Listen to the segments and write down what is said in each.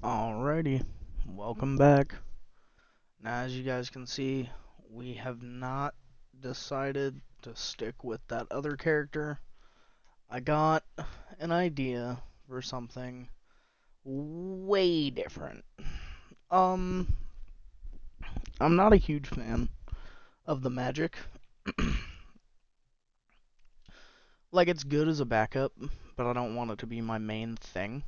Alrighty, welcome back. Now, as you guys can see, we have not decided to stick with that other character. I got an idea for something way different. Um, I'm not a huge fan of the magic. Like, it's good as a backup, but I don't want it to be my main thing.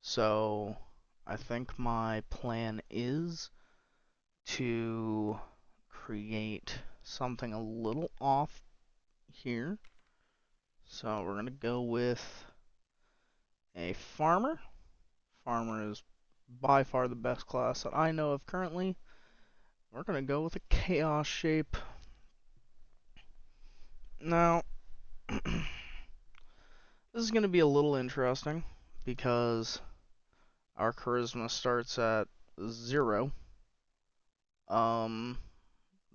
So, I think my plan is to create something a little off here. So we're going to go with a farmer. Farmer is by far the best class that I know of currently. We're going to go with a chaos shape. Now, this is going to be a little interesting because our charisma starts at 0,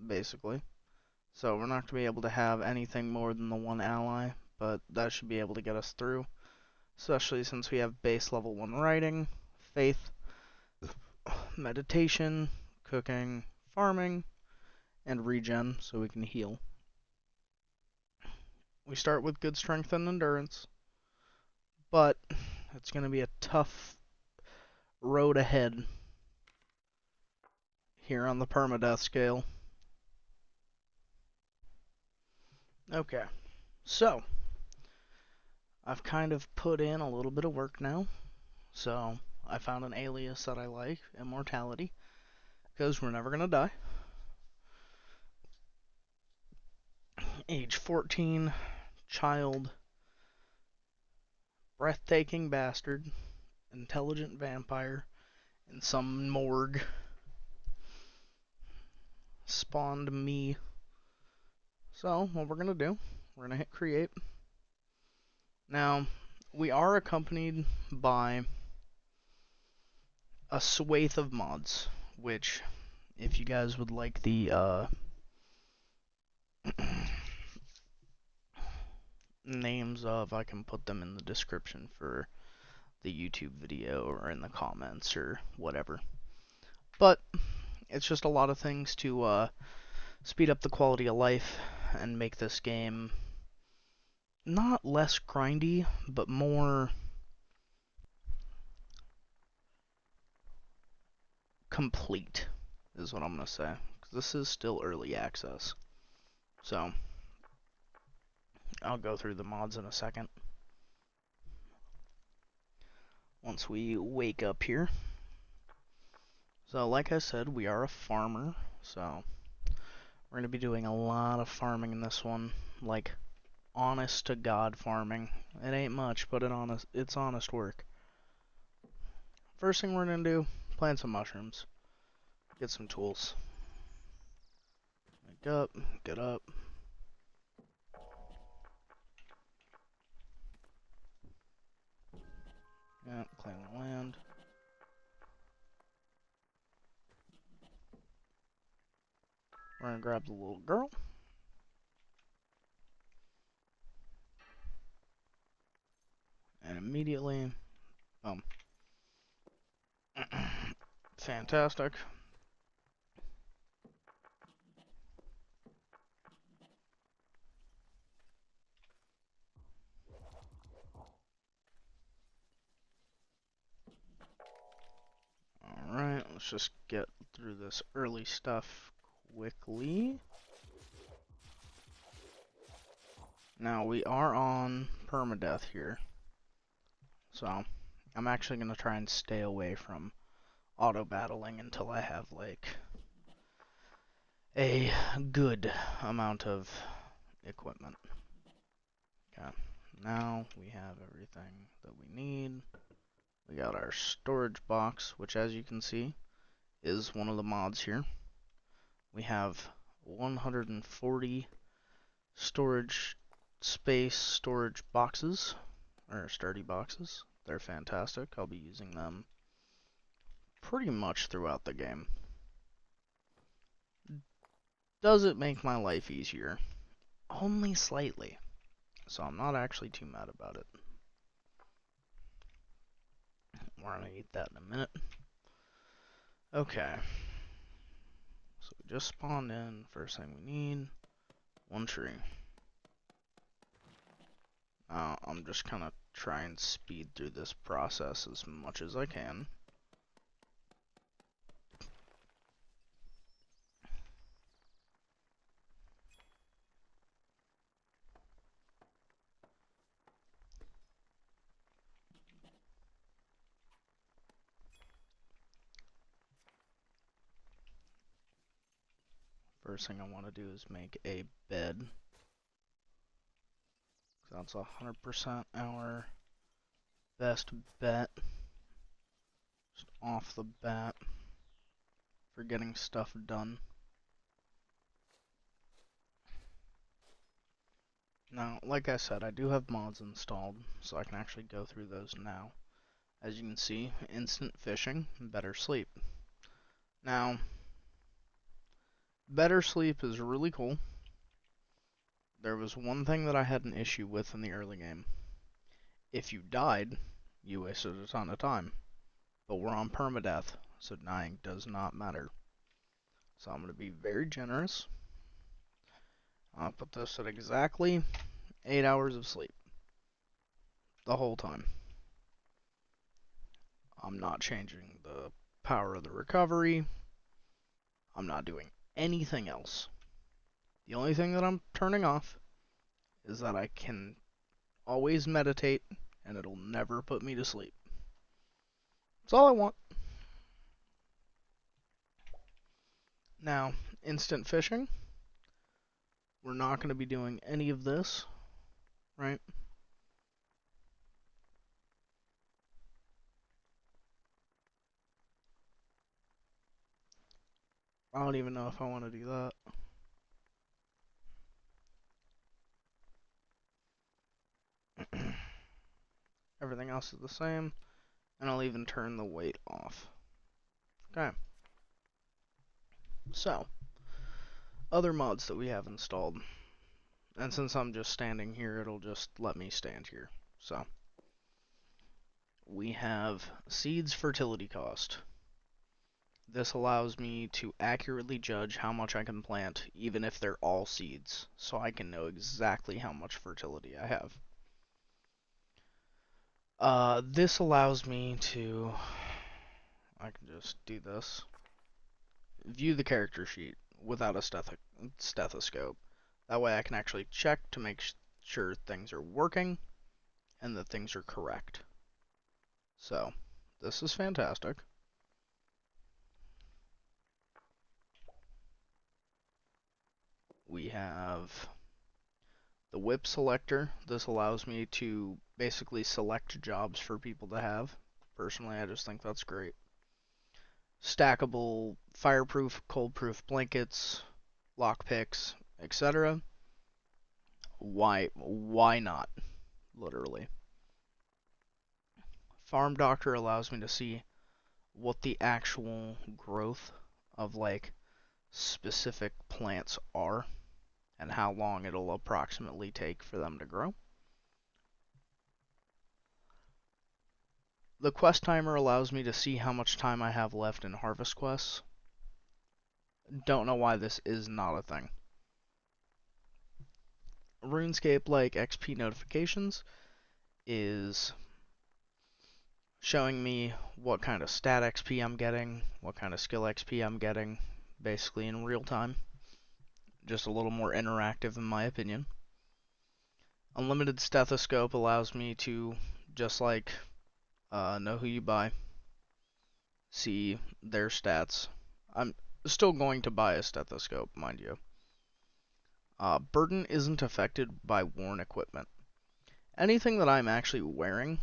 basically. So we're not going to be able to have anything more than the one ally, but that should be able to get us through. Especially since we have base level 1 writing, faith, meditation, cooking, farming, and regen, so we can heal. We start with good strength and endurance, but it's going to be a tough road ahead here on the permadeath scale. Okay, so I've kind of put in a little bit of work now. So I found an alias that I like, immortality, because we're never going to die. Age 14, child, breathtaking bastard, intelligent vampire, and some morgue spawned me. So what we're going to do, we're going to hit create. Now, we are accompanied by a swathe of mods, which, if you guys would like the names of, I can put them in the description for the YouTube video or in the comments or whatever. But it's just a lot of things to speed up the quality of life and make this game not less grindy, but more complete, is what I'm going to say. 'Cause this is still early access. So, I'll go through the mods in a second. Once we wake up here. So, like I said, we are a farmer. So, we're going to be doing a lot of farming in this one. Like, honest to God farming. It ain't much, but it's honest work. First thing we're going to do, plant some mushrooms. Get some tools. Wake up, get up. Yeah, claim the land. We're going to grab the little girl. And immediately, fantastic. Alright, let's just get through this early stuff quickly. Now, we are on permadeath here. So, I'm actually going to try and stay away from auto-battling until I have, like, a good amount of equipment. Okay, now we have everything that we need. We got our storage box, which, as you can see, is one of the mods here. We have 140 storage boxes, or sturdy boxes. They're fantastic. I'll be using them pretty much throughout the game. Does it make my life easier? Only slightly. So I'm not actually too mad about it. We're gonna eat that in a minute. Okay. So we just spawned in. First thing we need, one tree. I'm just gonna try and speed through this process as much as I can. First thing I want to do is make a bed. That's 100% our best bet. Just off the bat for getting stuff done. Now, like I said, I do have mods installed, so I can actually go through those now. As you can see, instant fishing, better sleep. Now, better sleep is really cool. There was one thing that I had an issue with in the early game. If you died, you wasted a ton of time. But we're on permadeath, so dying does not matter. So I'm going to be very generous. I'll put this at exactly 8 hours of sleep. The whole time. I'm not changing the power of the recovery. I'm not doing anything else. The only thing that I'm turning off is that I can always meditate and it'll never put me to sleep. That's all I want. Now, instant fishing. We're not going to be doing any of this, right? I don't even know if I want to do that. Everything else is the same, and I'll even turn the weight off. Okay. So, other mods that we have installed. And since I'm just standing here, it'll just let me stand here. So, we have seeds fertility cost. This allows me to accurately judge how much I can plant, even if they're all seeds, so I can know exactly how much fertility I have. This allows me to, I can just do this, view the character sheet without a stethoscope. That way I can actually check to make sure things are working and that things are correct. So, this is fantastic. We have the whip selector. This allows me to basically select jobs for people to have. Personally, I just think that's great. Stackable fireproof, cold-proof blankets, lockpicks, etc. Why not? Literally. Farm Doctor allows me to see what the actual growth of like specific plants are and how long it'll approximately take for them to grow. The quest timer allows me to see how much time I have left in harvest quests. Don't know why this is not a thing. RuneScape like XP notifications is showing me what kind of stat XP I'm getting, what kind of skill XP I'm getting, basically in real time. Just a little more interactive in my opinion. Unlimited stethoscope allows me to just like know who you buy, see their stats. I'm still going to buy a stethoscope, mind you. Burden isn't affected by worn equipment. Anything that I'm actually wearing,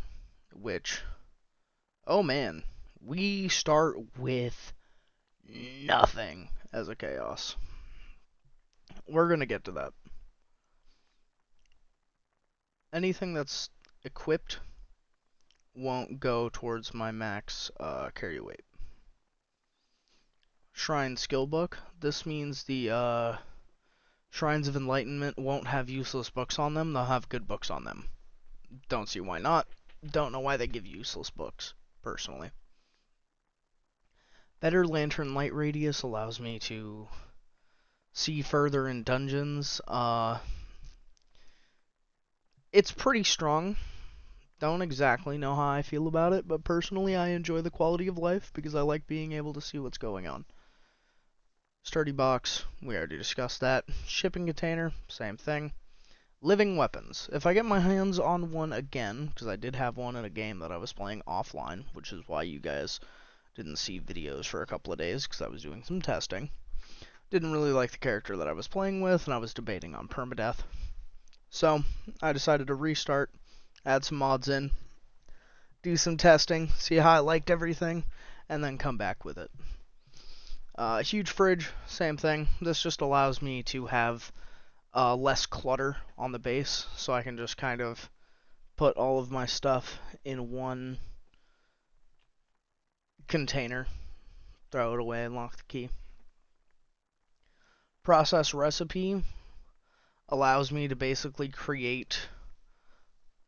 which, oh man, we start with nothing as a chaos. We're going to get to that. Anything that's equipped won't go towards my max carry weight. Shrine skill book. This means the Shrines of Enlightenment won't have useless books on them. They'll have good books on them. Don't see why not. Don't know why they give useless books. personally. Better lantern light radius allows me to see further in dungeons. It's pretty strong. Don't exactly know how I feel about it, but personally I enjoy the quality of life because I like being able to see what's going on. Sturdy box, we already discussed that. Shipping container, same thing. Living weapons. If I get my hands on one again, because I did have one in a game that I was playing offline, which is why you guys didn't see videos for a couple of days, because I was doing some testing. Didn't really like the character that I was playing with, and I was debating on permadeath. So, I decided to restart, add some mods in, do some testing, see how I liked everything, and then come back with it. Huge fridge, same thing. This just allows me to have less clutter on the base, so I can just kind of put all of my stuff in one container, throw it away, and lock the key. Process recipe allows me to basically create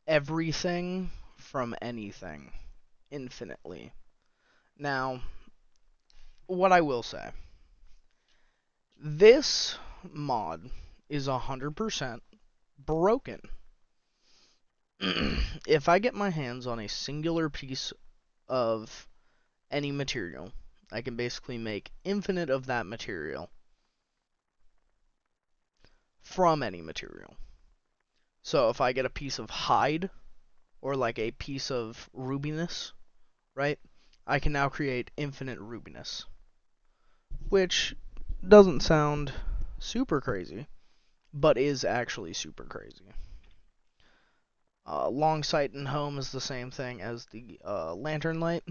everything from anything infinitely. Now, what I will say, this mod is 100% broken. If I get my hands on a singular piece of any material, I can basically make infinite of that material from any material. So if I get a piece of hide, or like a piece of rubiness, right, I can now create infinite rubiness, which doesn't sound super crazy, but is actually super crazy. Long sight and home is the same thing as the lantern light,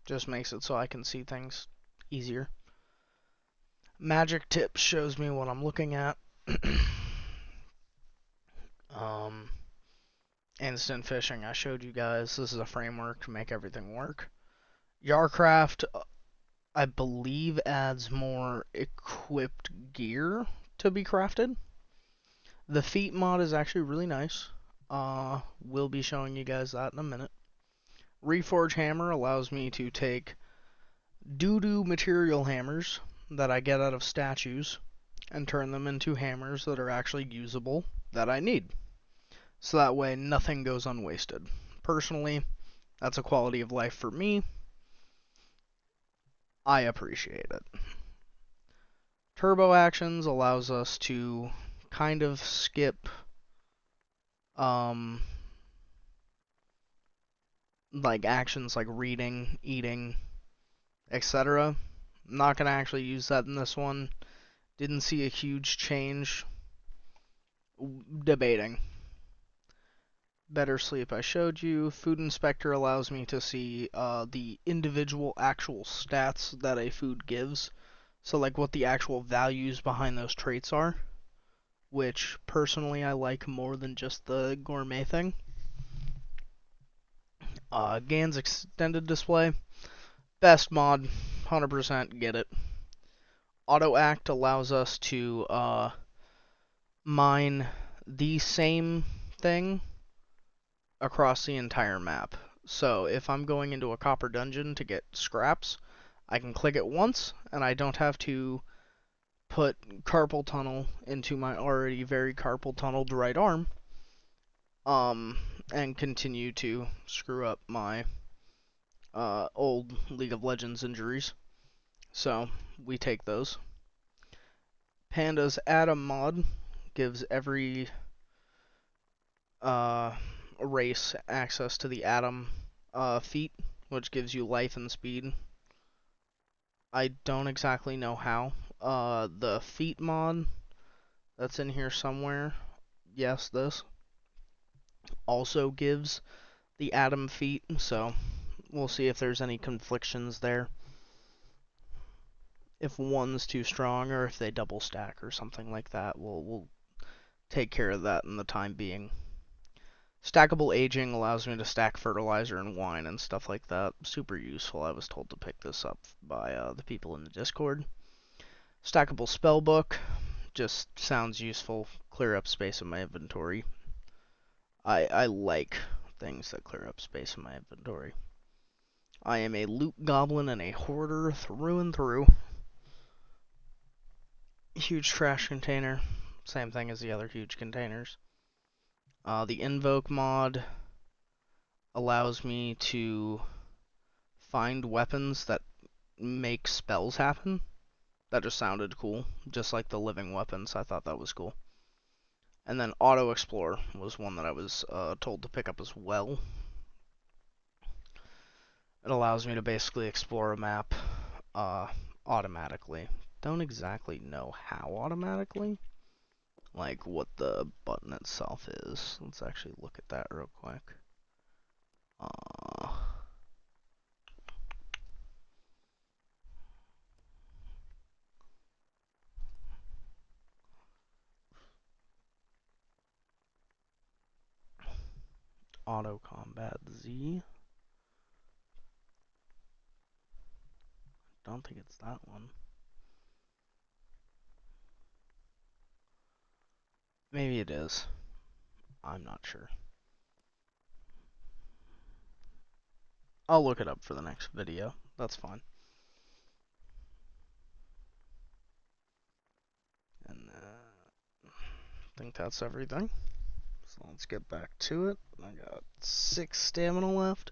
just makes it so I can see things easier. Magic tips shows me what I'm looking at. Instant fishing, I showed you guys. This is a framework to make everything work. Yarcraft, I believe, adds more equipped gear to be crafted. The feet mod is actually really nice. We'll be showing you guys that in a minute. Reforge hammer allows me to take doo-doo material hammers that I get out of statues and turn them into hammers that are actually usable that I need. So that way nothing goes unwasted. Personally, that's a quality of life for me. I appreciate it. Turbo actions allows us to kind of skip like actions like reading, eating, etc. I'm not going to actually use that in this one. Didn't see a huge change. Debating. Better sleep, I showed you. Food inspector allows me to see the individual actual stats that a food gives. So like what the actual values behind those traits are, which personally I like more than just the gourmet thing. GAN's extended display, best mod, 100% get it. Auto act allows us to mine the same thing across the entire map. So if I'm going into a copper dungeon to get scraps, I can click it once and I don't have to put carpal tunnel into my already very carpal tunneled right arm, and continue to screw up my old League of Legends injuries. So we take those. Panda's Atom mod gives every race access to the Atom feat, which gives you life and speed. I don't exactly know how. The feat mod that's in here somewhere, yes, this also gives the Atom feat, so we'll see if there's any conflictions there. If one's too strong or if they double stack or something like that, we'll take care of that in the time being. Stackable aging allows me to stack fertilizer and wine and stuff like that. Super useful. I was told to pick this up by the people in the Discord. Stackable spellbook just sounds useful. Clear up space in my inventory. I like things that clear up space in my inventory. I am a loot goblin and a hoarder through and through. Huge trash container. Same thing as the other huge containers. The invoke mod allows me to find weapons that make spells happen. That just sounded cool, just like the living weapons. I thought that was cool. And then auto explore was one that I was told to pick up as well. It allows me to basically explore a map automatically. Don't exactly know how automatically, like what the button itself is. Let's actually look at that real quick. Auto combat Z. Don't think it's that one. Maybe it is. I'm not sure. I'll look it up for the next video. That's fine. And I think that's everything. So let's get back to it. I got 6 stamina left.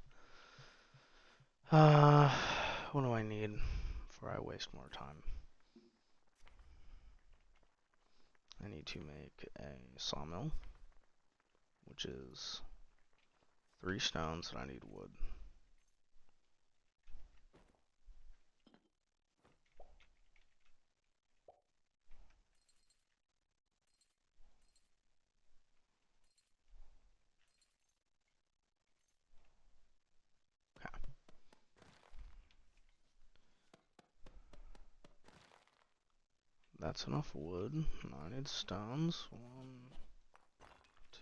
What do I need before I waste more time? I need to make a sawmill, which is 3 stones, and I need wood. Okay. That's enough wood. Now I need stones. 1,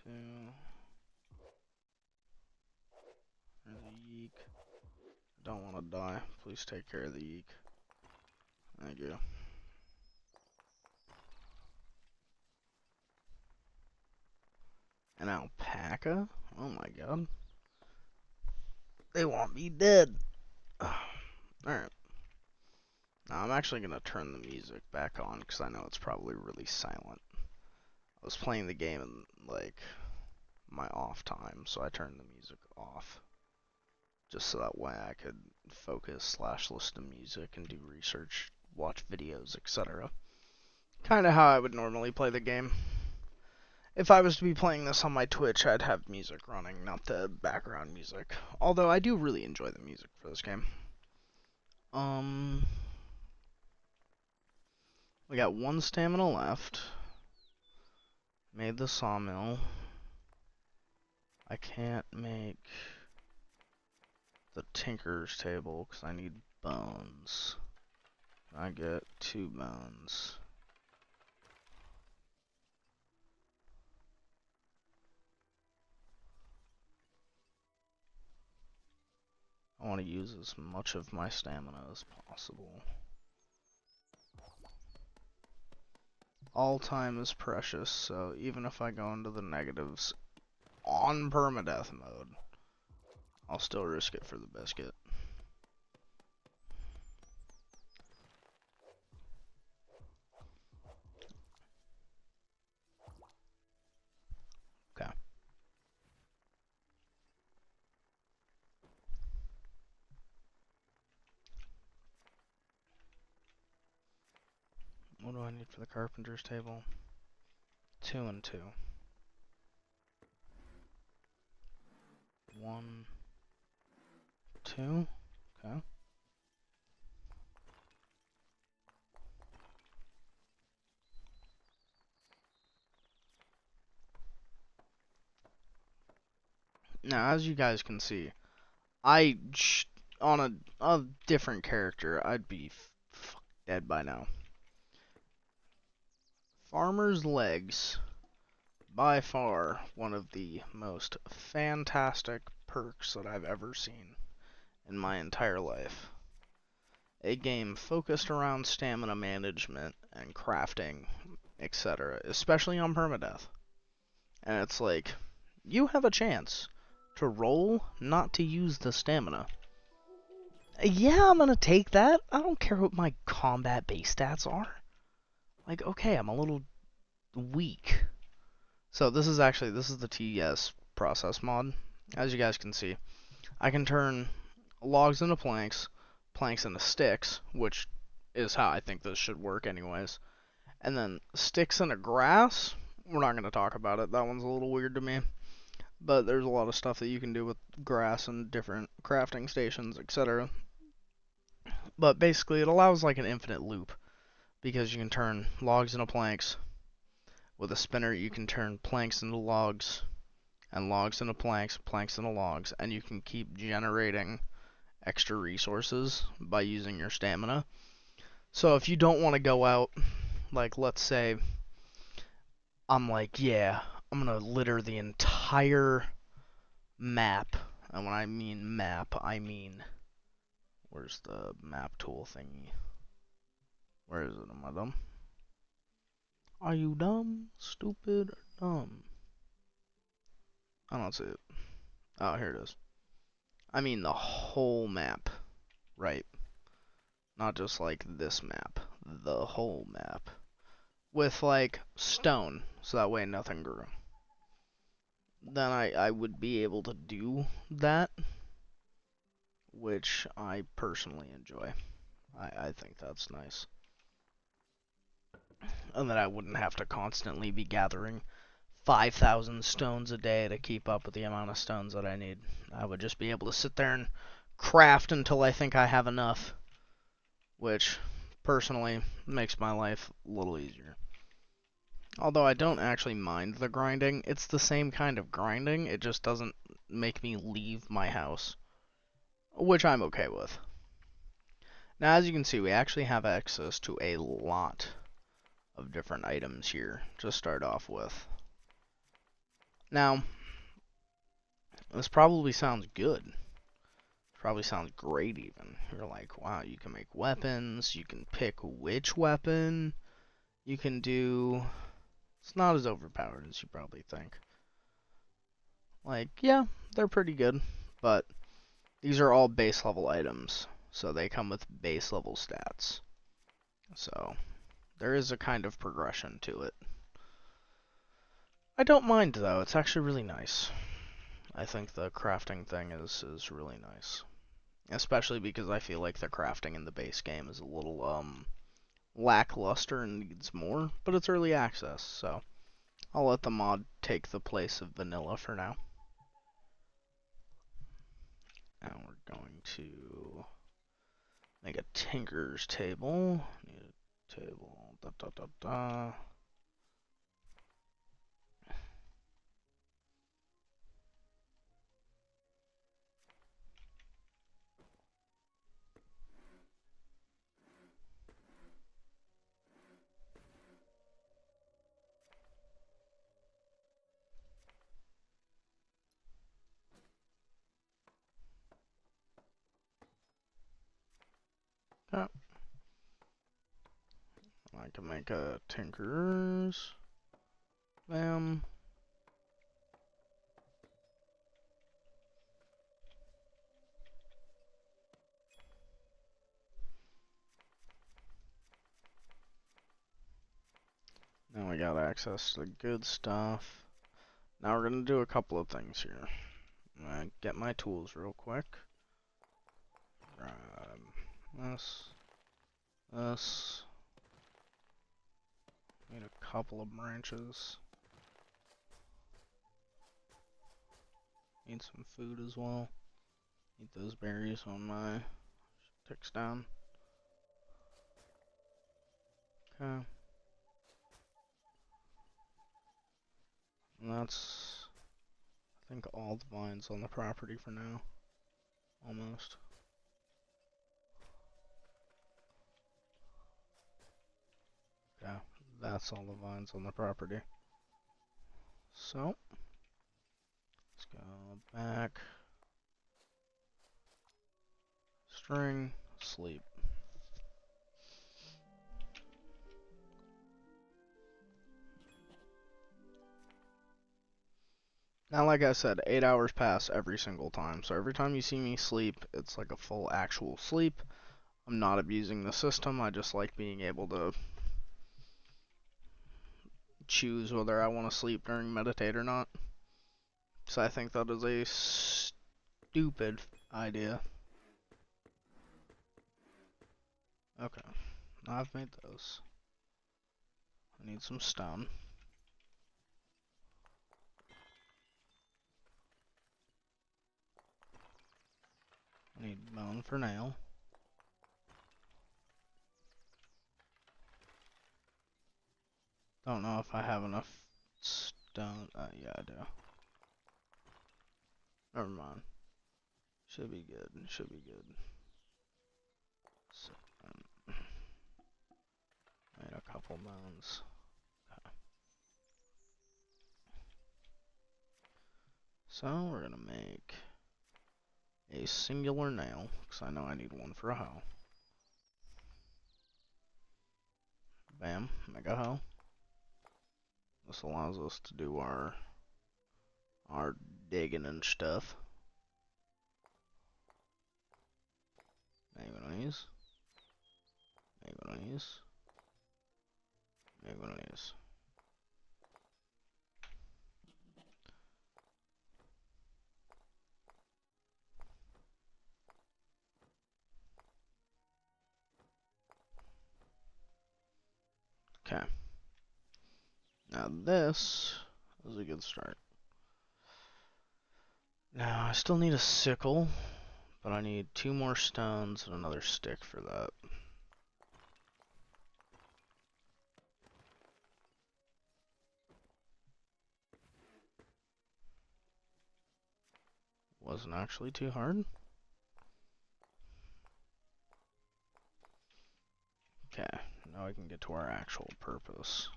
2. There's a yeek. Don't want to die. Please take care of the yeek. Thank you. An alpaca? Oh my god. They want me dead. Alright. Now I'm actually going to turn the music back on because I know it's probably really silent. I was playing the game in, like, my off time, so I turned the music off. Just so that way I could focus / listen to music and do research, watch videos, etc. Kinda how I would normally play the game. If I was to be playing this on my Twitch, I'd have music running, not the background music. Although I do really enjoy the music for this game. We got 1 stamina left. Made the sawmill. I can't make the tinker's table because I need bones. I get 2 bones. I want to use as much of my stamina as possible. All time is precious, so even if I go into the negatives on permadeath mode, I'll still risk it for the biscuit. Okay. What do I need for the carpenter's table? 2 and 2. 1, 2. Okay. Now, as you guys can see, on a different character, I'd be dead by now. Farmer's legs, by far one of the most fantastic perks that I've ever seen in my entire life. A game focused around stamina management and crafting, etc., especially on permadeath. And it's like, you have a chance to roll not to use the stamina. Yeah, I'm gonna take that. I don't care what my combat base stats are. Like, okay, I'm a little weak. So this is the TS process mod. As you guys can see, I can turn logs into planks, planks into sticks, which is how I think this should work anyways. And then sticks into grass, we're not going to talk about it. That one's a little weird to me. But there's a lot of stuff that you can do with grass and different crafting stations, etc. But basically, it allows like an infinite loop because you can turn logs into planks. With a spinner, you can turn planks into logs, and logs into planks, planks into logs, and you can keep generating extra resources by using your stamina. So if you don't want to go out, like let's say I'm like, yeah, I'm gonna litter the entire map, and when I mean map, I mean, where's the map tool thingy? Where is it? Am I dumb? Are you dumb, stupid, or dumb? I don't see it. Oh, here it is. I mean the whole map, right? Not just like this map, the whole map. With like stone, so that way nothing grew. Then I would be able to do that, which I personally enjoy. I think that's nice. And then I wouldn't have to constantly be gathering 5,000 stones a day to keep up with the amount of stones that I need. I would just be able to sit there and craft until I think I have enough, which personally makes my life a little easier. Although I don't actually mind the grinding, it's the same kind of grinding, it just doesn't make me leave my house, which I'm okay with. Now, as you can see, we actually have access to a lot of different items here to start off with. Now, this probably sounds good. Probably sounds great even. You're like, wow, you can make weapons, you can pick which weapon, you can do... It's not as overpowered as you probably think. Like, yeah, they're pretty good, but these are all base level items, so they come with base level stats. So, there is a kind of progression to it. I don't mind though, it's actually really nice. I think the crafting thing is really nice. Especially because I feel like the crafting in the base game is a little lackluster and needs more, but it's early access, so I'll let the mod take the place of vanilla for now. Now we're going to make a tinker's table. Need a table. Da da da da. Oh, I can make a tinker's. Bam. Now we got access to the good stuff. Now we're gonna do a couple of things here. I'm gonna get my tools real quick. Grab this. Need a couple of branches. Need some food as well. Eat those berries on my ticks down. Okay. And that's, I think, all the vines on the property for now. Almost. Yeah, that's all the vines on the property. So, let's go back. String, sleep. Now, like I said, 8 hours pass every single time. So every time you see me sleep, it's like a full actual sleep. I'm not abusing the system. I just like being able to choose whether I want to sleep during meditate or not. So I think that is a stupid idea. Okay, I've made those. I need some stone. I need bone for nail. Don't know if I have enough stone. Yeah, I do. Never mind. Should be good. Should be good. So, made a couple bones. Okay. So we're gonna make a singular nail, because I know I need one for a hoe. Bam, mega hoe. This allows us to do our digging and stuff. Maybe one of these. Maybe one of these. Maybe one of these. Okay. Now this is a good start. Now I still need a sickle, but I need 2 more stones and another stick for that. Wasn't actually too hard. Okay, now we can get to our actual purpose.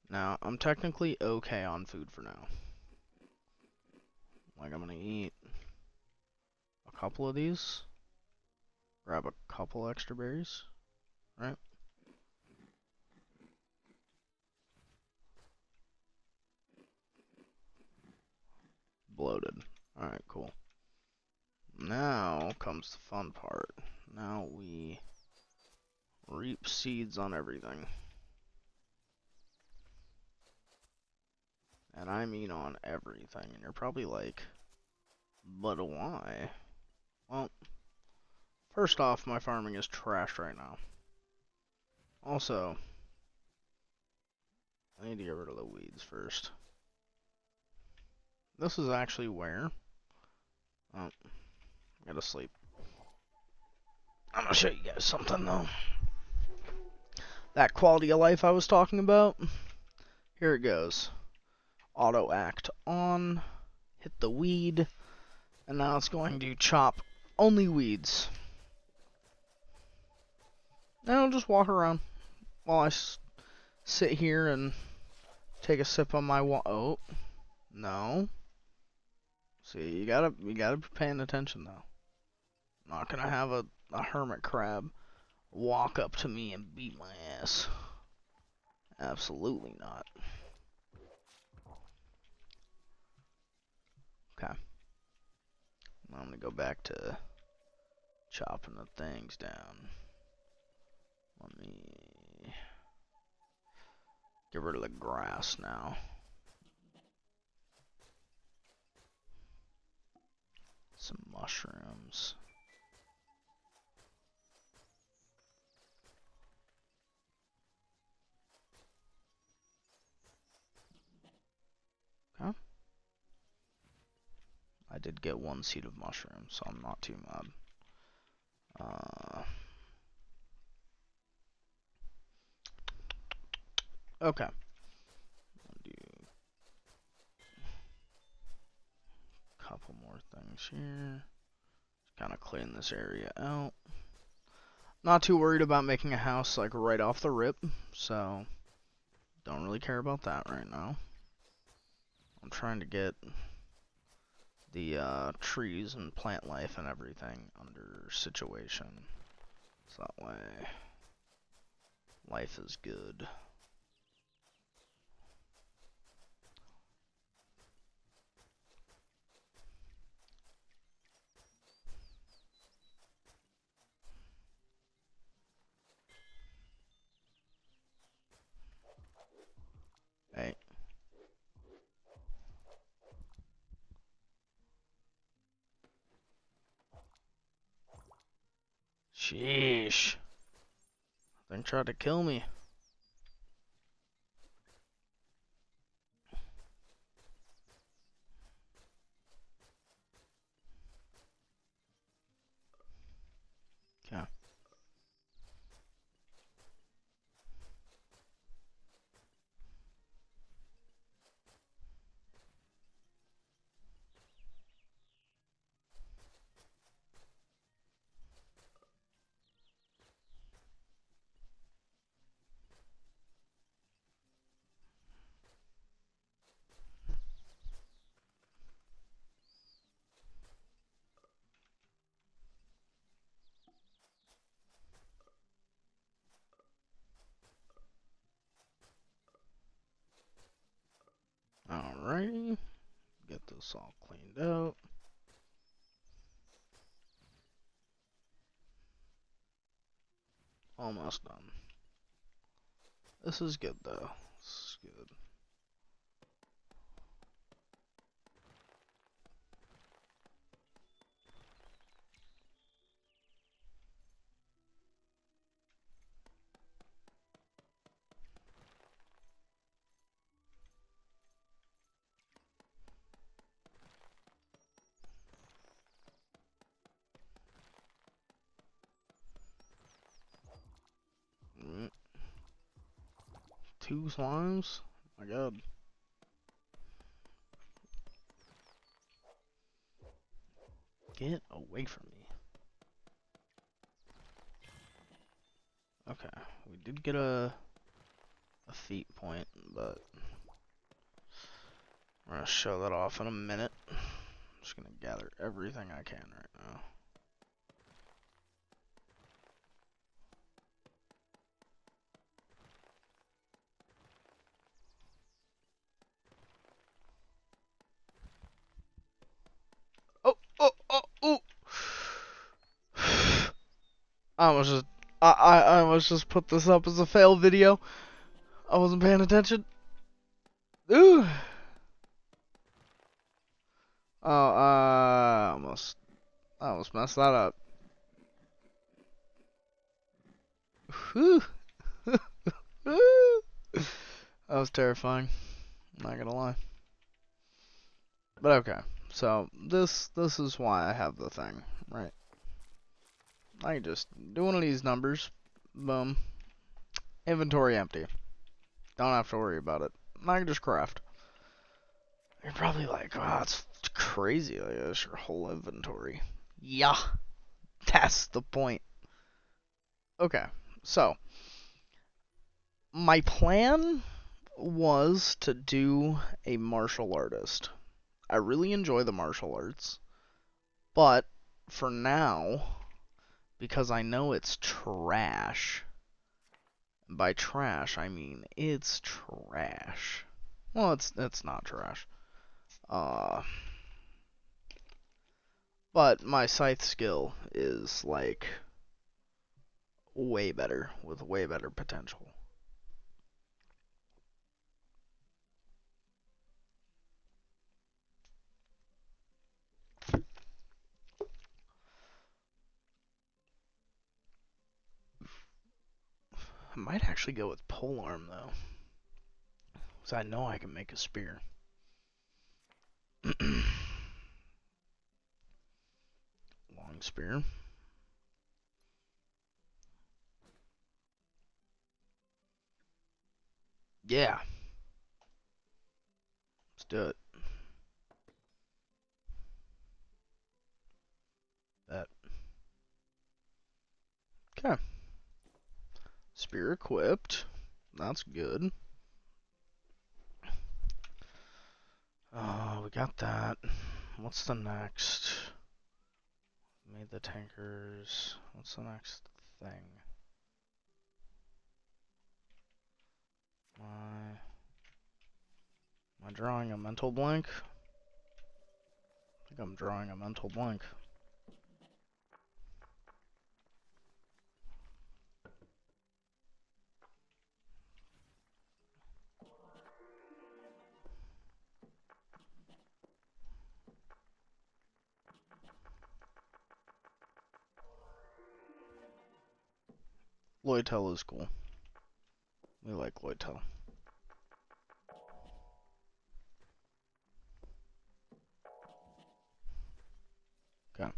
Now, I'm technically okay on food for now. Like, I'm gonna eat a couple of these. Grab a couple extra berries. Right? Bloated. Alright, cool. Now comes the fun part. Now we reap seeds on everything. And I mean on everything. And you're probably like, but why? Well, first off, my farming is trashed right now. Also, I need to get rid of the weeds first. This is actually where... Oh, I gotta sleep. I'm gonna show you guys something though. That quality of life I was talking about. Here it goes. Auto act on. Hit the weed. And now it's going to chop only weeds. And I'll just walk around while I sit here and take a sip on my oh, no. See, you gotta be paying attention though. I'm not gonna have a hermit crab walk up to me and beat my ass. Absolutely not. Okay. I'm gonna go back to chopping the things down. Let me get rid of the grass now. Some mushrooms. Okay. I did get 1 seed of mushroom, so I'm not too mad. Okay. I'll do a couple more things here. Just kind of clean this area out. Not too worried about making a house like right off the rip, so don't really care about that right now. I'm trying to get the trees and plant life and everything under situation, so that way life is good. Sheesh. They tried to kill me. Okay. Alrighty. Get this all cleaned out. Almost done. This is good though. This is good. Mm. 2 slimes? My god. Get away from me. Okay, we did get a feat point, but we're gonna show that off in a minute. I'm just gonna gather everything I can right now. Oh, oh, oh, oh! I almost just, I almost just put this up as a fail video. I wasn't paying attention. Ooh. Oh, I almost messed that up. Whew. That was terrifying. Not gonna lie. But okay, so this is why I have the thing, right? I can just do one of these numbers, boom, inventory empty. Don't have to worry about it. I can just craft. You're probably like, wow, it's crazy. Like, that's your whole inventory. Yeah, that's the point. Okay, so my plan was to do a martial artist. I really enjoy the martial arts, but for now, because I know it's trash. By trash, I mean it's trash. Well, it's not trash. But my scythe skill is like way better with way better potential. I might actually go with polearm though, because I know I can make a spear. Long spear. Yeah. Let's do it. That. Okay. Spear equipped. That's good. We got that. What's the next? Made the tankers. What's the next thing? Am I drawing a mental blank? I think I'm drawing a mental blank. Loytel is cool. We like Loytel. Okay.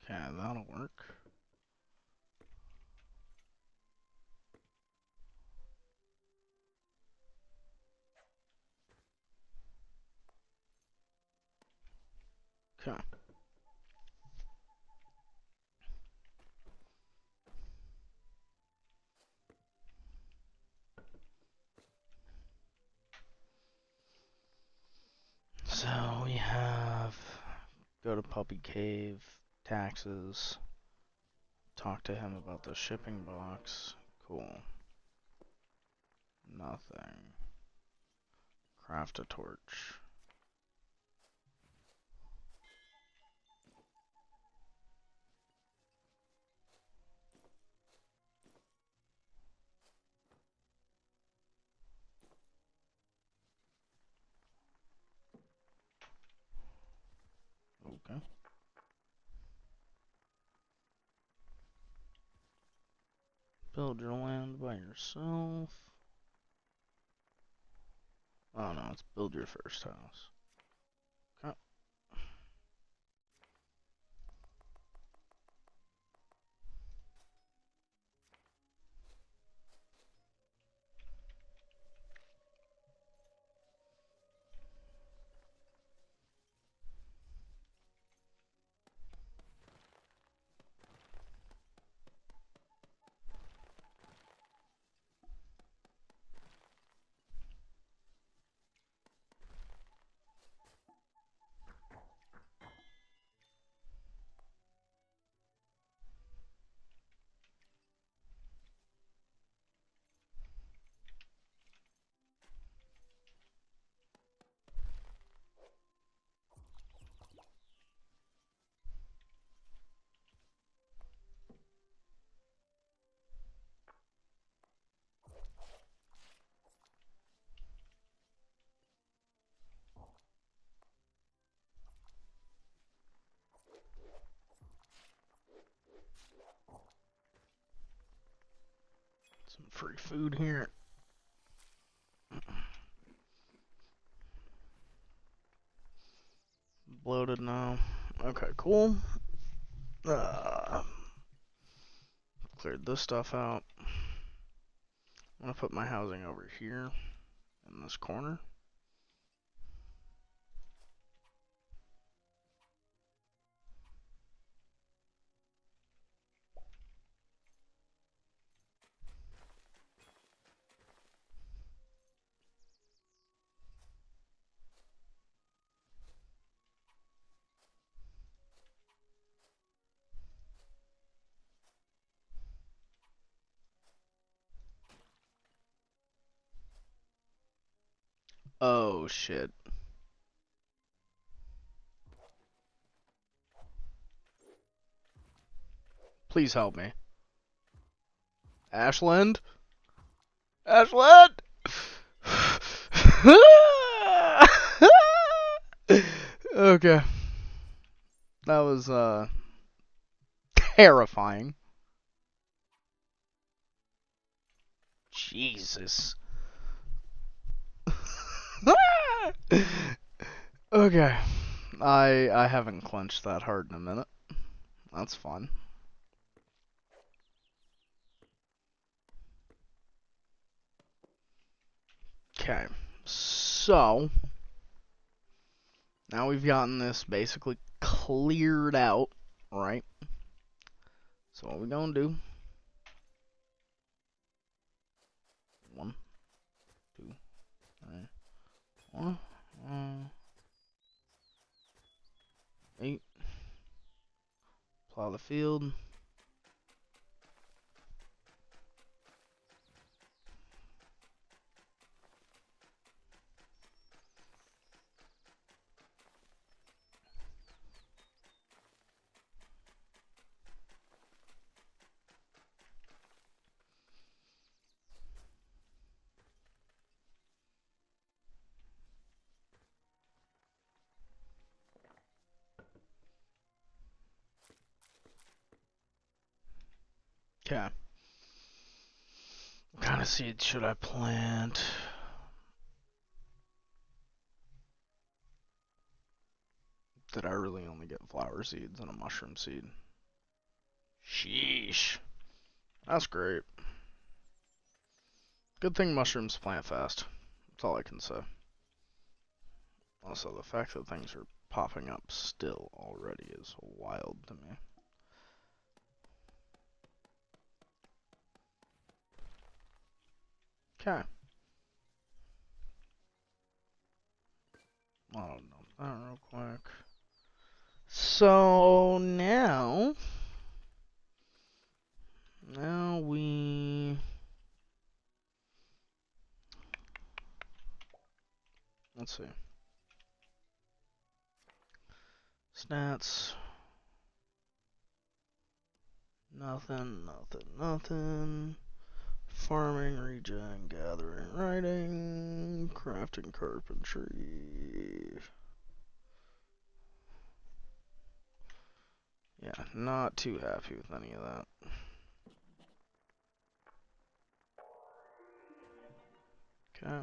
Okay, that'll work. Okay. So we have go to Puppy Cave, taxes, talk to him about the shipping box. Cool. Nothing. Craft a torch. Okay. Build your land by yourself. Oh no, it's build your first house. Okay. Some free food here. Bloated now. Okay, cool. Cleared this stuff out. I'm gonna put my housing over here in this corner. Oh shit. Please help me. Ashland? Ashland! Okay. That was terrifying. Jesus. Okay. I haven't clenched that hard in a minute. That's fun. Okay. So now we've gotten this basically cleared out, right? So what we gonna do? 1, 2, 3, 4, 8, Plow the field. Okay. What kind of seeds should I plant? Did I really only get flower seeds and a mushroom seed? Sheesh. That's great. Good thing mushrooms plant fast. That's all I can say. Also, the fact that things are popping up still already is wild to me. Okay. I'll dump that real quick. So now we let's see. Stats. Nothing. Farming, regen, gathering, writing, crafting, carpentry. Yeah, not too happy with any of that. Okay.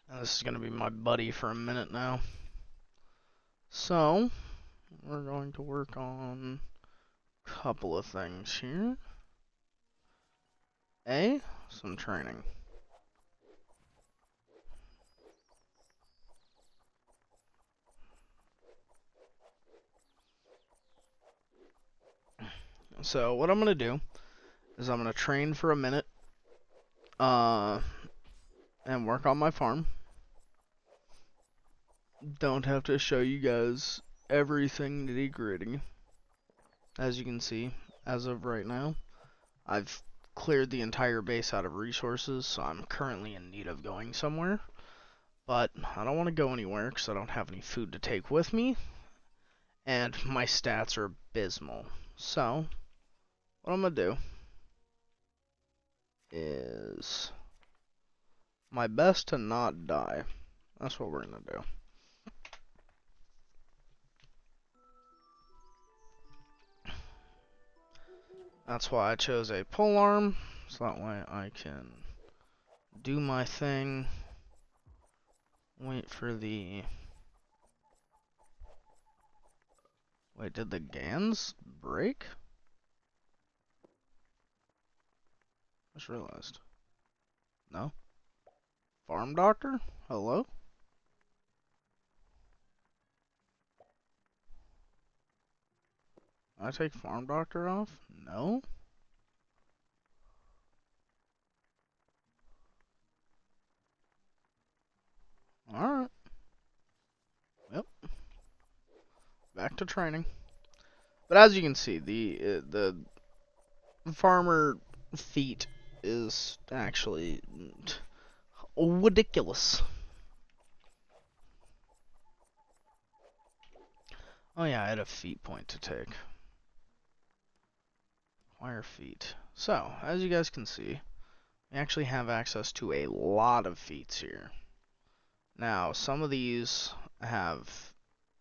And this is going to be my buddy for a minute now. So, we're going to work on a couple of things here. Some training. So, what I'm going to do is I'm going to train for a minute and work on my farm. Don't have to show you guys everything nitty-gritty. As you can see, as of right now, I've cleared the entire base out of resources, so I'm currently in need of going somewhere. But I don't want to go anywhere because I don't have any food to take with me, and my stats are abysmal. So, what I'm going to do is my best to not die. That's what we're going to do. That's why I chose a polearm, so that way I can do my thing, wait for the... Wait, did the GANs break? I just realized. No? Farm doctor? Hello? I take farm doctor off? No? Alright. Yep. Back to training. But as you can see, the farmer feat is actually ridiculous. Oh yeah, I had a feat point to take. Acquire feat. So, as you guys can see, we actually have access to a lot of feats here. Now, some of these have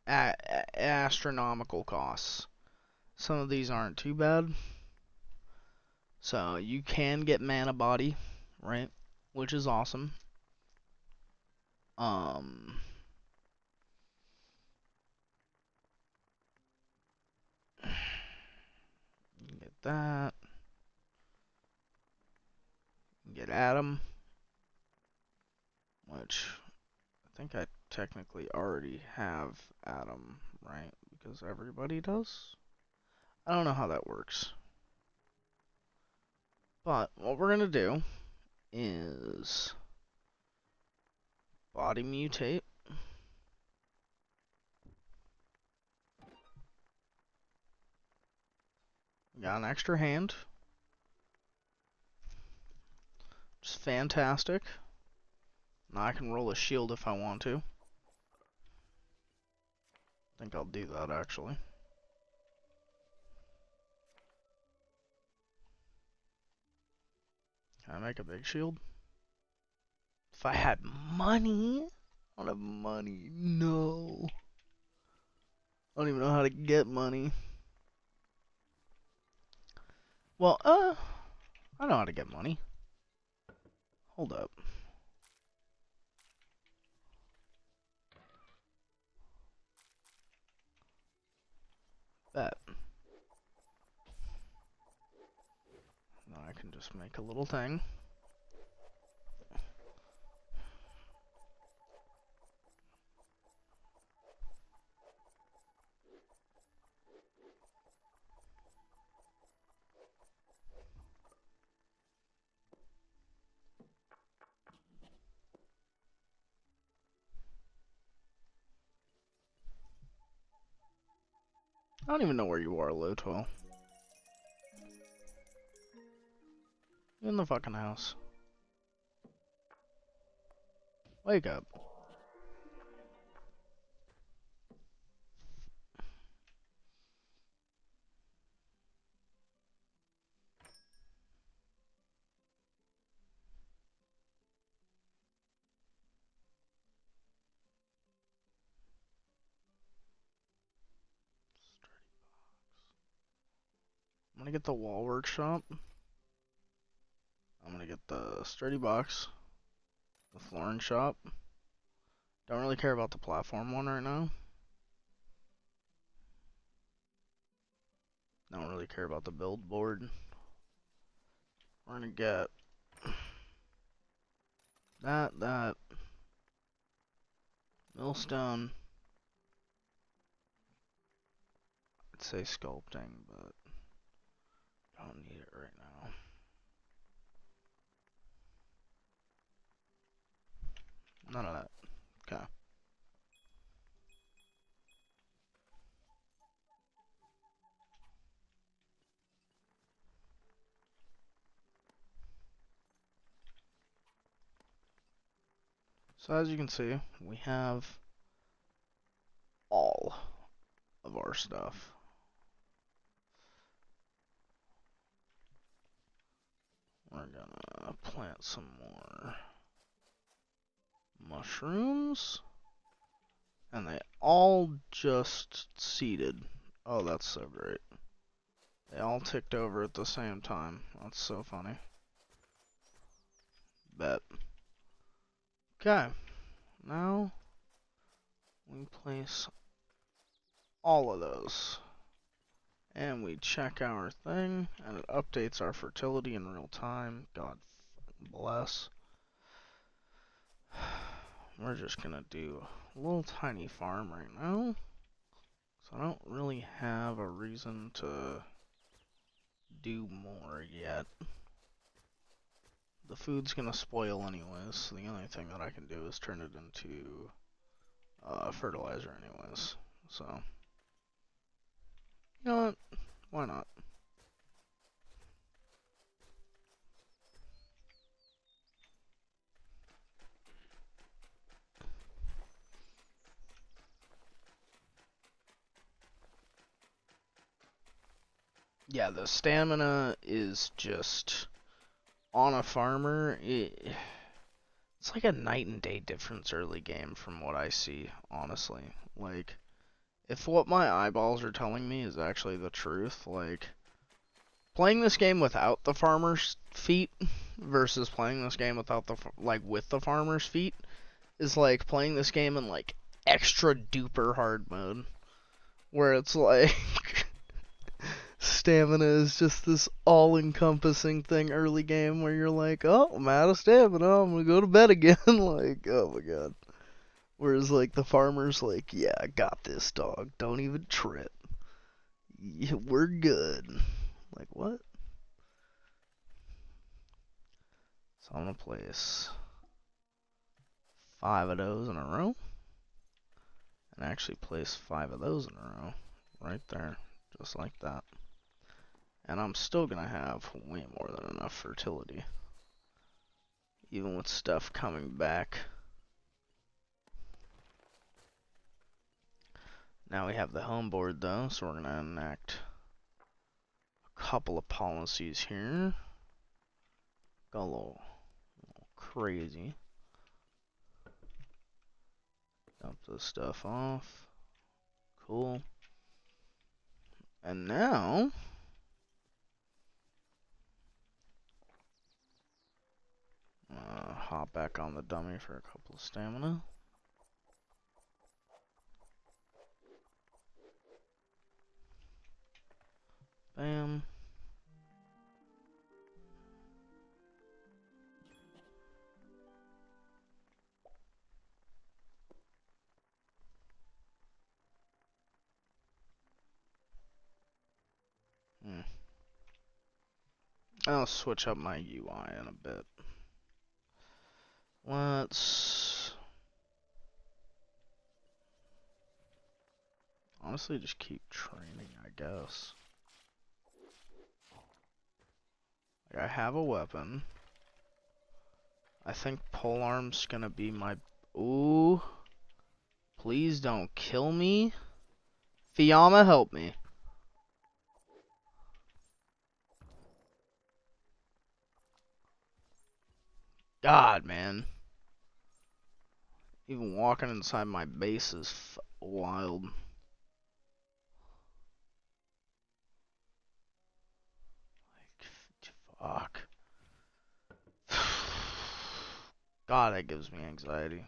astronomical costs. Some of these aren't too bad. So, you can get mana body, right? Which is awesome. Get that. Get Adam, which I think I technically already have Adam, right? because everybody does. I don't know how that works. But what we're going to do is body mutate. Got an extra hand. Just fantastic. Now I can roll a shield if I want to. I think I'll do that actually. Can I make a big shield? If I had money. I don't have money. No. I don't even know how to get money. Well, I know how to get money. Hold up. Bet. Now I can just make a little thing. I don't even know where you are, Loto. In the fucking house. Wake up. I'm gonna get the wall workshop. I'm gonna get the sturdy box. The flooring shop. Don't really care about the platform one right now. Don't really care about the build board. We're gonna get that. Millstone. I'd say sculpting, but I don't need it right now. None of that. Okay. So as you can see, we have all of our stuff. We're gonna plant some more mushrooms. And they all just seeded. Oh, that's so great. They all ticked over at the same time. That's so funny. Bet. Okay. Now we place all of those. And we check our thing, and it updates our fertility in real time. God bless. We're just gonna do a little tiny farm right now. So I don't really have a reason to do more yet. The food's gonna spoil anyways, so the only thing that I can do is turn it into fertilizer anyways. So, you know what? Why not? Yeah, the stamina is just on a farmer. It's like a night and day difference early game from what I see, honestly. Like, if what my eyeballs are telling me is actually the truth, like, playing this game without the farmer's feet versus playing this game without the, with the farmer's feet is like playing this game in, like, extra duper hard mode. Where it's like, stamina is just this all-encompassing thing early game where you're like, oh, I'm out of stamina, I'm gonna go to bed again. Like, oh my god. Whereas, like, the farmer's like, yeah, I got this, dog. Don't even trip. Yeah, we're good. Like, what? So I'm gonna place 5 of those in a row. And actually place 5 of those in a row. Right there. Just like that. And I'm still gonna have way more than enough fertility. Even with stuff coming back. Now we have the home board though, so we're gonna enact a couple of policies here. Got a little crazy. Dump this stuff off. Cool. And now hop back on the dummy for a couple of stamina. Bam. I'll switch up my UI in a bit. Let's honestly just keep training, I guess. Like, I have a weapon. I think polearm's gonna be my... Ooh. Please don't kill me. Fiamma, help me. God, man. Even walking inside my base is wild. Like, fuck. God, that gives me anxiety.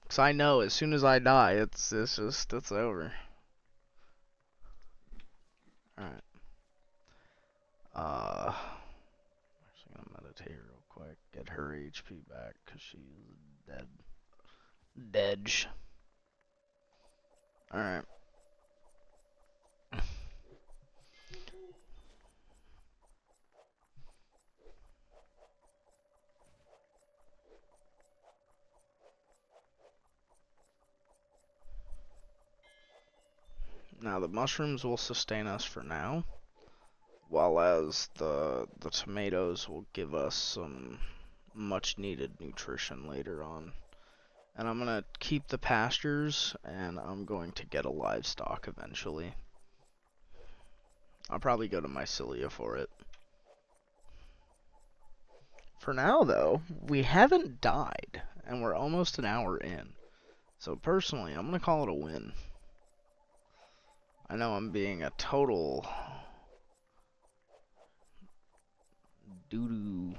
Cause I know as soon as I die, it's over. Alright. Actually gonna meditate real quick. Get her HP back, cause she's dead. Dead. Alright. Now the mushrooms will sustain us for now, while as the tomatoes will give us some much needed nutrition later on. And I'm gonna keep the pastures, and I'm going to get a livestock eventually. I'll probably go to Mycelia for it. For now, though, we haven't died, and we're almost an hour in. So personally, I'm gonna call it a win. I know I'm being a total doo-doo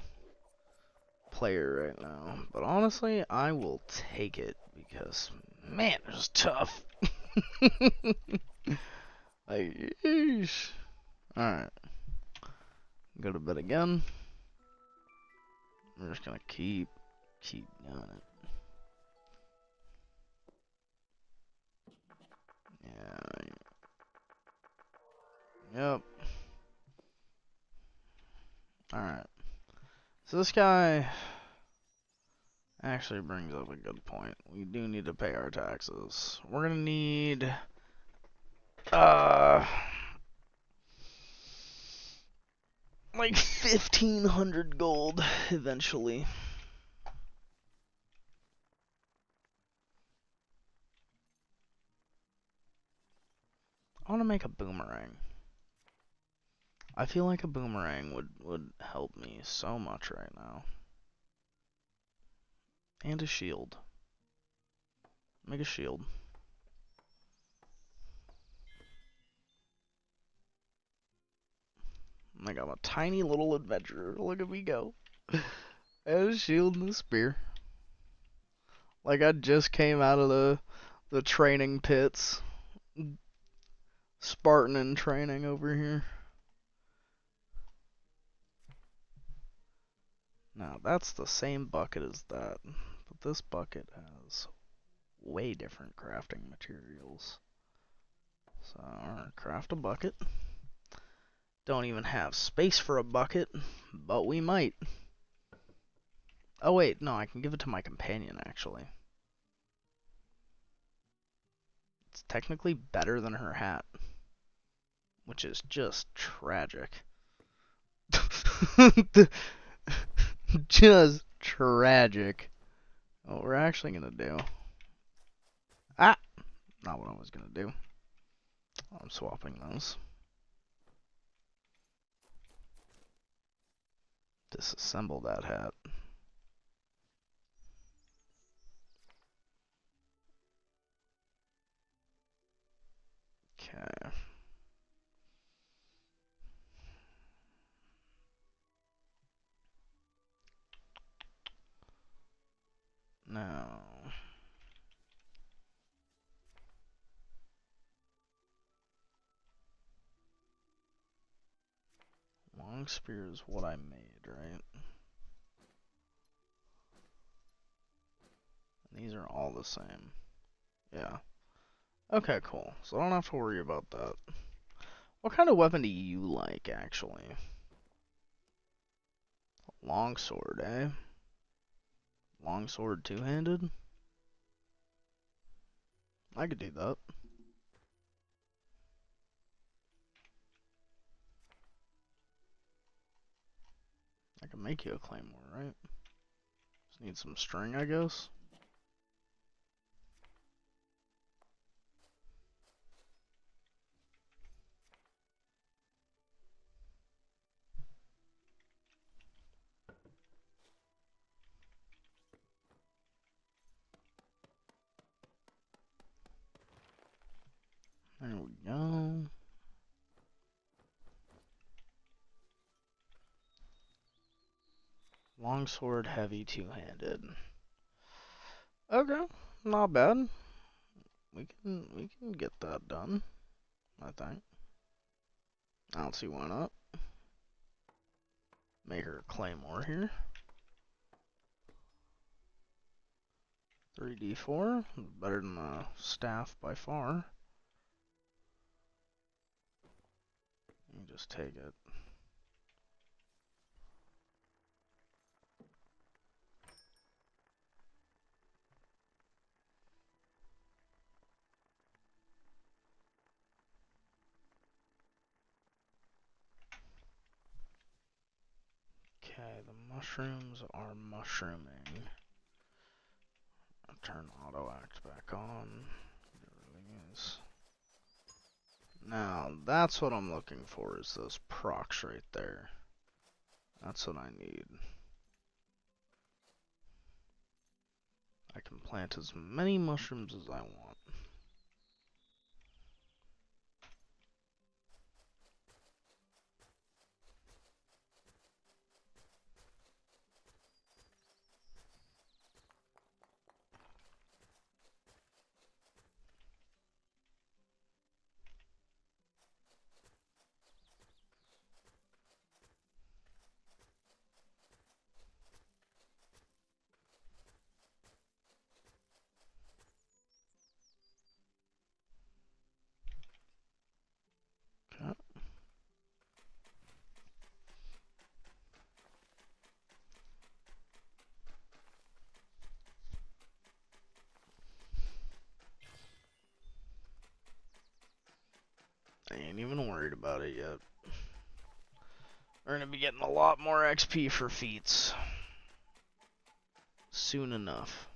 player right now, but honestly, I will take it because, man, it was tough. Like, yeesh. Alright. Go to bed again. We're just gonna keep doing it. Yeah. Yep. Alright. So this guy actually brings up a good point. We do need to pay our taxes. We're gonna need like 1,500 gold eventually. I want to make a boomerang. I feel like a boomerang would help me so much right now. And a shield. Make a shield. Like, I'm a tiny little adventurer. Look at me go. And a shield and a spear. Like, I just came out of the training pits. Spartan in training over here. Now, that's the same bucket as that. But this bucket has way different crafting materials. So, craft a bucket. Don't even have space for a bucket, but we might. Oh wait, no, I can give it to my companion, actually. It's technically better than her hat, which is just tragic. Just tragic. What we're actually gonna do... Ah! Not what I was gonna do. I'm swapping those. Disassemble that hat. Okay. Now... Long spear is what I made, right? And these are all the same. Yeah. Okay, cool. So I don't have to worry about that. What kind of weapon do you like, actually? Longsword, eh? Longsword two-handed? I could do that. I can make you a claymore, right? Just need some string, I guess. There we go. Longsword, heavy, two-handed. Okay, not bad. We can get that done, I think. I don't see why not. Make her a claymore here. 3d4, better than the staff by far. You just take it. Okay, the mushrooms are mushrooming. I'll turn auto act back on. It really is. Now, that's what I'm looking for, is those procs right there. That's what I need. I can plant as many mushrooms as I want. Okay. I ain't even worried about it yet. We're gonna be getting a lot more XP for feats soon enough.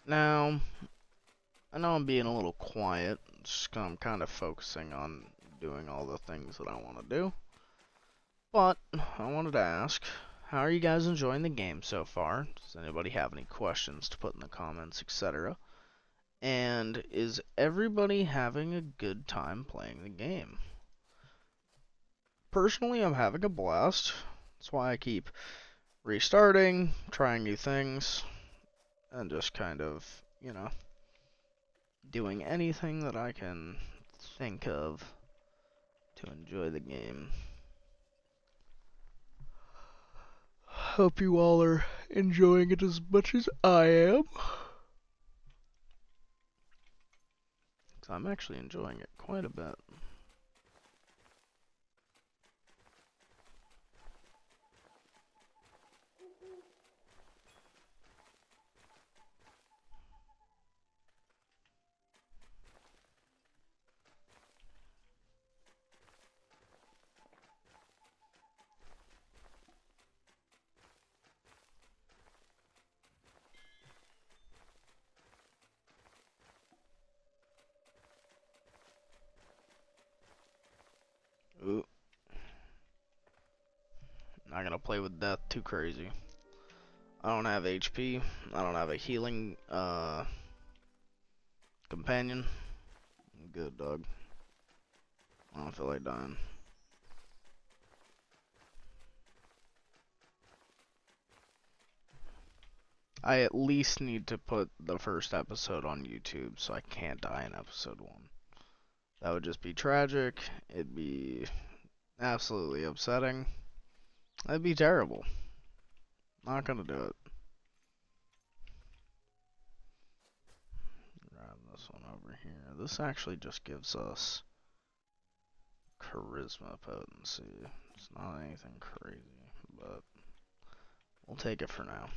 Now, I know I'm being a little quiet, just 'cause I'm kind of focusing on doing all the things that I want to do. But, I wanted to ask, how are you guys enjoying the game so far? Does anybody have any questions to put in the comments, etc.? And is everybody having a good time playing the game? personally, I'm having a blast. That's why I keep restarting, trying new things, and just kind of, doing anything that I can think of to enjoy the game. Hope you all are enjoying it as much as I am. 'Cause I'm actually enjoying it quite a bit. Ooh. Not gonna play with death too crazy. I don't have HP. I don't have a healing companion. I'm good, dog. I don't feel like dying. I at least need to put the first episode on YouTube so I can't die in episode 1. That would just be tragic. It'd be absolutely upsetting. That'd be terrible. Not gonna do it. Grab this one over here. This actually just gives us charisma potency. It's not anything crazy, but we'll take it for now.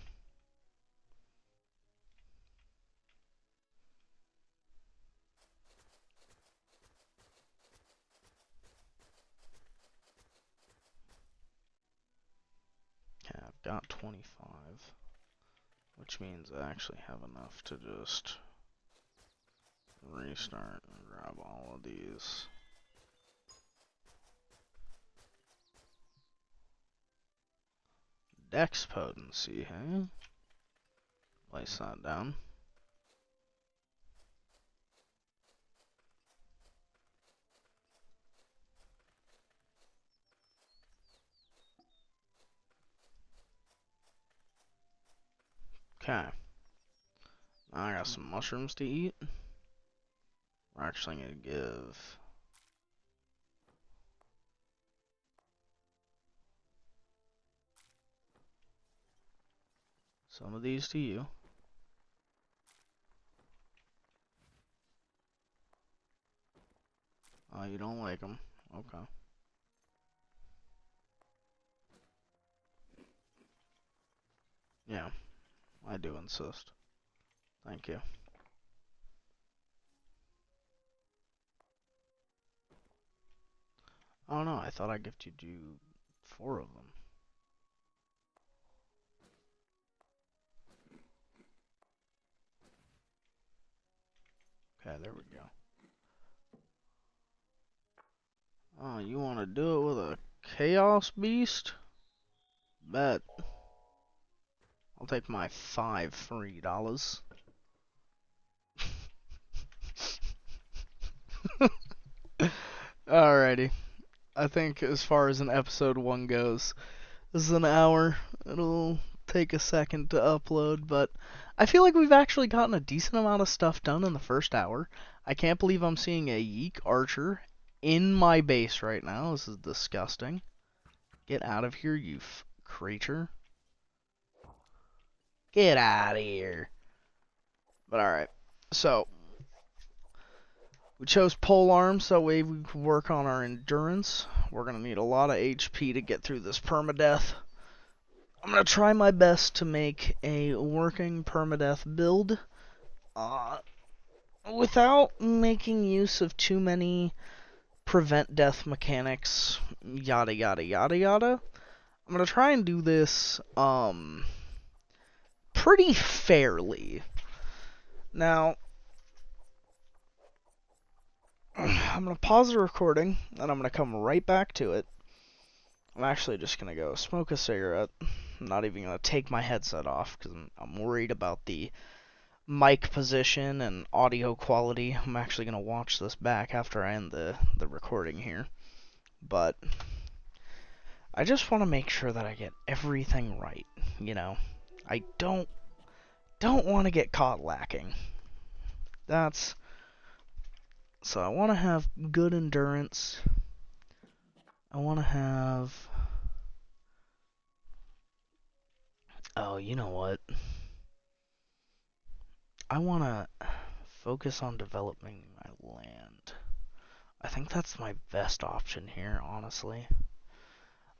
Okay, I've got 25, which means I actually have enough to just restart and grab all of these. Dex potency, hey? Place that down. Okay. Now I got some mushrooms to eat. We're actually going to give some of these to you. Oh, you don't like them? Okay. Yeah, I do insist. Thank you. Oh no, I thought I gifted you 4 of them. Okay, there we go. Oh, you want to do it with a Chaos Beast? Bet. I'll take my 5 free dollars. Alrighty. I think as far as an episode 1 goes, this is an hour. It'll take a second to upload, but I feel like we've actually gotten a decent amount of stuff done in the first hour. I can't believe I'm seeing a Yeek Archer in my base right now. This is disgusting. Get out of here, you creature. Get out of here. But alright, so we chose pole arms so that way we can work on our endurance. We're going to need a lot of HP to get through this permadeath. I'm going to try my best to make a working permadeath build without making use of too many prevent death mechanics, yada yada yada yada. I'm going to try and do this pretty fairly. Now, I'm going to pause the recording, and I'm going to come right back to it. I'm actually just going to go smoke a cigarette. I'm not even going to take my headset off, because I'm worried about the mic position and audio quality. I'm actually going to watch this back after I end the recording here. But I just want to make sure that I get everything right, you know. I don't want to get caught lacking. That's so I want to have good endurance. I want to have oh, you know what? I want to focus on developing my land. I think that's my best option here, honestly.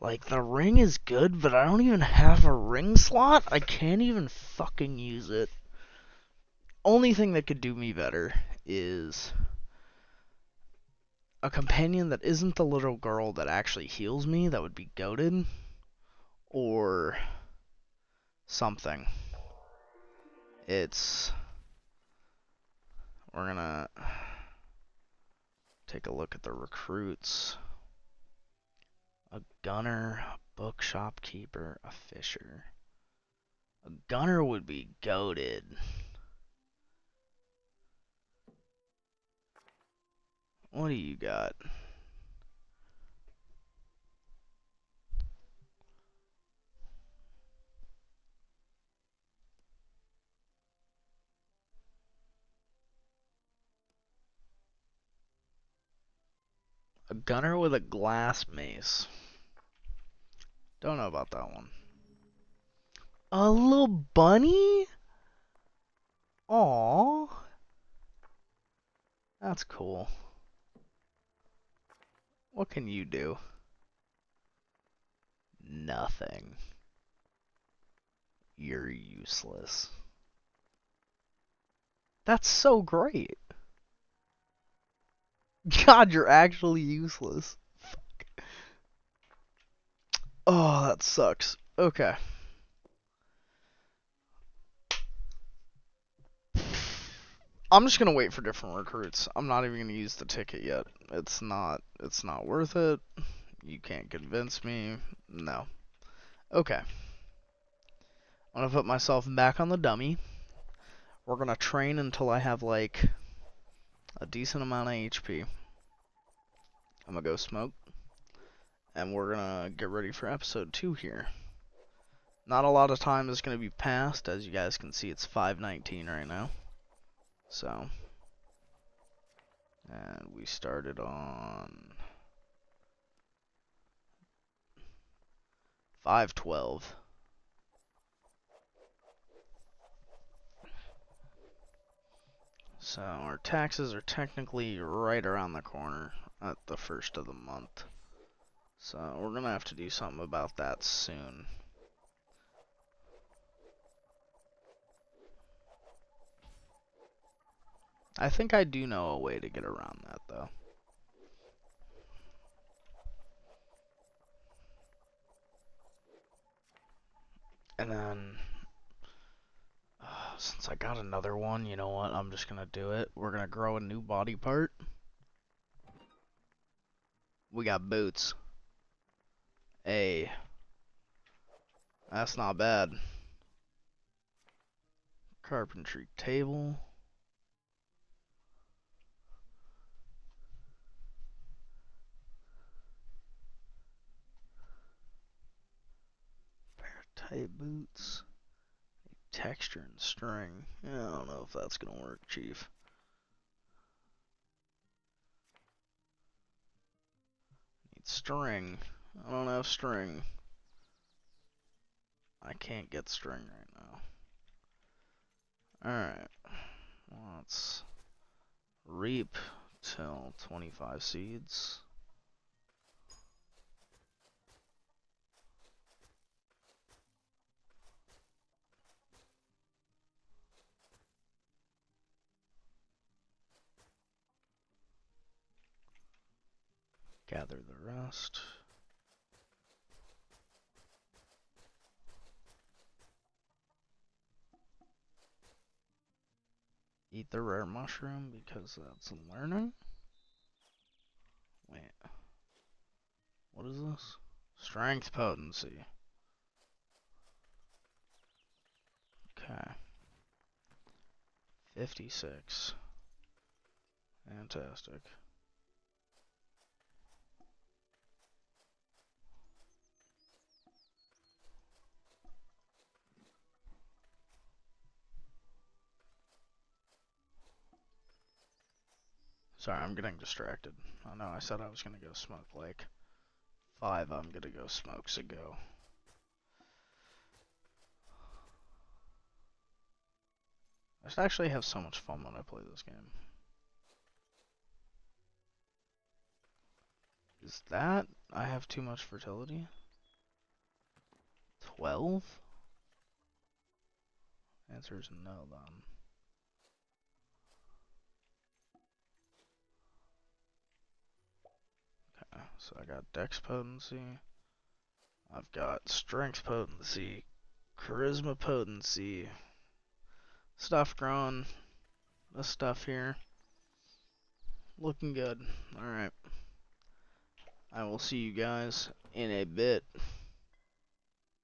Like, the ring is good, but I don't even have a ring slot. I can't even fucking use it. Only thing that could do me better is a companion that isn't the little girl that actually heals me. That would be goated. Or something. We're gonna take a look at the recruits. A gunner, a bookshop keeper, a fisher. A gunner would be goated. What do you got? A gunner with a glass mace. Don't know about that one. A little bunny? Aww. That's cool. What can you do? Nothing. You're useless. That's so great. God, you're actually useless. Fuck. Oh, that sucks. Okay. I'm just gonna wait for different recruits. I'm not even gonna use the ticket yet. It's not worth it. You can't convince me. No. Okay. I'm gonna put myself back on the dummy. We're gonna train until I have like a decent amount of HP. I'm gonna go smoke. And we're gonna get ready for episode 2 here. Not a lot of time is gonna be passed. As you guys can see, it's 5:19 right now. So, and we started on 5:12. So our taxes are technically right around the corner at the first of the month. So we're gonna have to do something about that soon. I think I do know a way to get around that though. And then, since I got another one, you know what? I'm just gonna do it. We're gonna grow a new body part. We got boots. Hey, that's not bad. Carpentry table. Pair of tight boots. Texture and string. I don't know if that's gonna work, Chief. Need string. I don't have string. I can't get string right now. Alright. Let's reap till 25 seeds. Gather the rest. Eat the rare mushroom because that's learning. Wait. What is this? Strength potency. Okay. 56. Fantastic. Sorry, I'm getting distracted. I know I said I was gonna go smoke like 5. I'm gonna go smokes ago. I just actually have so much fun when I play this game. Is that I have too much fertility? 12? Answer is no then. Okay, so I got dex potency. I've got strength potency, charisma potency, stuff growing, this stuff here. Looking good. Alright. I will see you guys in a bit.